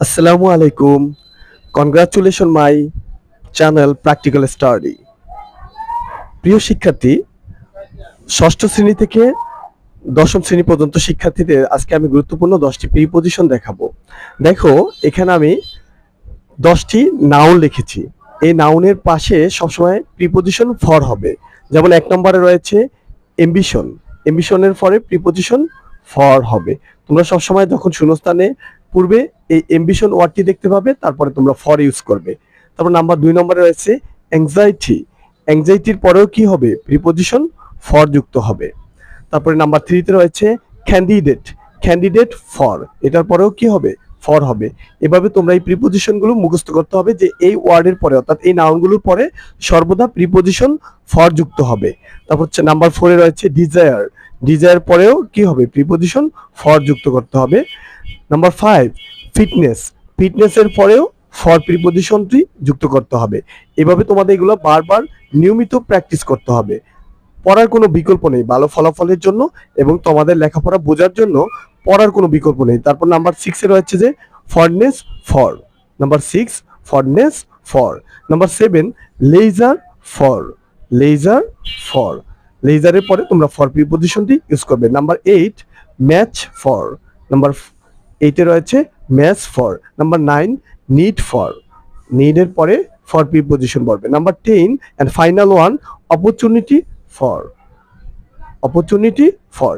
Assalamu alaikum. Congratulations my channel Practical Study. প্রিয় শিক্ষার্থী, ষষ্ঠ শ্রেণী থেকে দশম শ্রেণী পর্যন্ত শিক্ষার্থীদের আজকে আমি গুরুত্বপূর্ণ 10টি প্রিপজিশন দেখাবো। দেখো এখানে আমি 10টি নাউন লিখেছি। এই নাউনের পাশে সবসময় প্রিপজিশন ফর হবে। যেমন 1 নম্বরে রয়েছে এম্বিশন। এম্বিশনের পরে প্রিপজিশন ফর হবে। তোমরা সবসময় যখন শূন্যস্থানে পূর্বে এই এম্বিশন ওয়ার্ডটি দেখতে পাবে, তারপরে তোমরা ফর ইউজ করবে। তারপর নাম্বার 2 নম্বরে রয়েছে অ্যাংজাইটি। অ্যাংজাইটির পরেও কি হবে? প্রিপজিশন ফর যুক্ত হবে। তারপরে নাম্বার 3 তে রয়েছে ক্যান্ডিডেট। ক্যান্ডিডেট ফর, এটার পরেও কি হবে? ফর হবে। এভাবে তোমরা এই প্রিপজিশনগুলো মুখস্থ করতে হবে যে এই ওয়ার্ডের পরে অর্থাৎ এই নাউনগুলোর পরে সর্বদা প্রিপজিশন ফর যুক্ত হবে। তারপর হচ্ছে নাম্বার 4 এ রয়েছে ডিজায়ার। ডিজায়ার পরেও কি হবে? প্রিপজিশন ফর যুক্ত করতে হবে। Number 5 fitness. ফিটনেসের পরেও ফর প্রিপজিশনটি যুক্ত করতে হবে। এভাবে তোমাদের এগুলো বারবার নিয়মিত প্র্যাকটিস করতে হবে। পড়ার কোনো বিকল্প নেই ভালো ফলাফলের জন্য, এবং তোমাদের লেখাপড়া বোঝার জন্য পড়ার কোনো বিকল্প নেই। তারপর নাম্বার 6 এ রয়েছে যে furnace for. Number 6 furnace for. Number 7 ledger for. Ledger for. লেজারের পরে তোমরা ফর প্রিপজিশনটি ইউজ করবে। Number 8 match for. নাম্বার 8 এ রয়েছে match for. Number 9 need for. নিডের পরে ফর প্রিপজিশন বলবে। Number 10 and final one opportunity for. Opportunity for.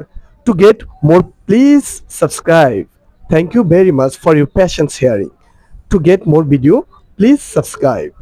To get more, please subscribe. Thank you very much for your patience hearing. To get more video, please subscribe.